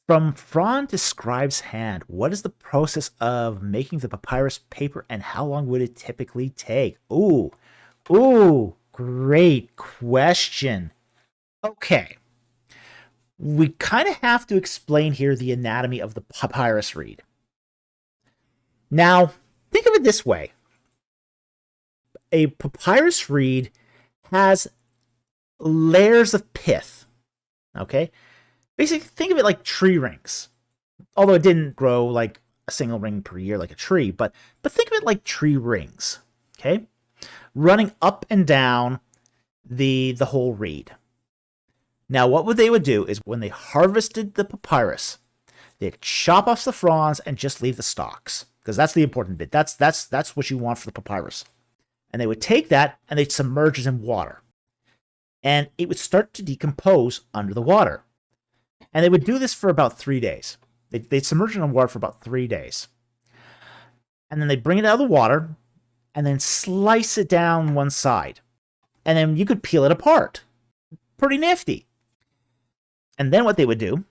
From frond to scribe's hand, what is the process of making the papyrus paper and how long would it typically take? Ooh, great question. Okay, we kind of have to explain here the anatomy of the papyrus reed. Now, think of it this way. A papyrus reed has layers of pith, okay? Basically, think of it like tree rings. Although it didn't grow like a single ring per year like a tree, but think of it like tree rings, okay? Running up and down the whole reed. Now, what they would do is when they harvested the papyrus, they'd chop off the fronds and just leave the stalks, because that's the important bit. That's what you want for the papyrus. And they would take that and they'd submerge it in water. And it would start to decompose under the water. And they would do this for about 3 days. They'd submerge it in water for about 3 days. And then they'd bring it out of the water and then slice it down one side. And then you could peel it apart. Pretty nifty. And then what they would do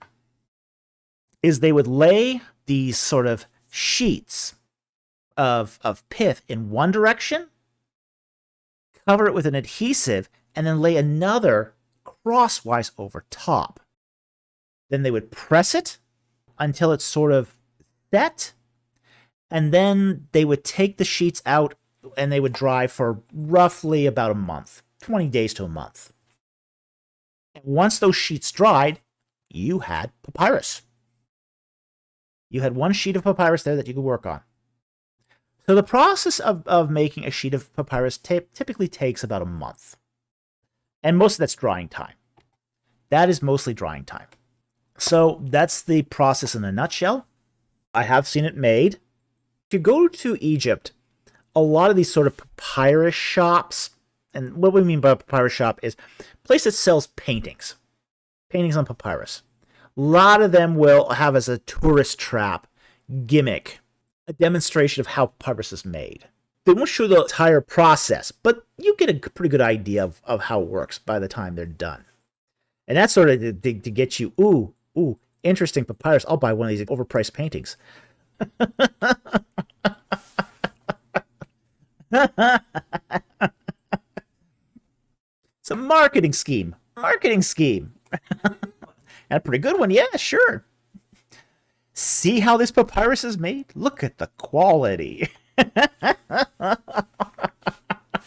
is they would lay these sort of sheets of pith in one direction, cover it with an adhesive, and then lay another crosswise over top. Then they would press it until it's sort of set, and then they would take the sheets out and they would dry for roughly about a month, 20 days to a month. And once those sheets dried, you had papyrus. You had one sheet of papyrus there that you could work on. So the process of making a sheet of papyrus typically takes about a month. And most of that's drying time. That is mostly drying time. So that's the process in a nutshell. I have seen it made. If you go to Egypt, a lot of these sort of papyrus shops, and what we mean by a papyrus shop is a place that sells paintings on papyrus. A lot of them will have as a tourist trap gimmick, a demonstration of how papyrus is made. They won't show the entire process, but you get a pretty good idea of how it works by the time they're done. And that's sort of to get you, ooh, interesting papyrus. I'll buy one of these overpriced paintings. It's a marketing scheme. And a pretty good one, yeah, sure. See how this papyrus is made? Look at the quality.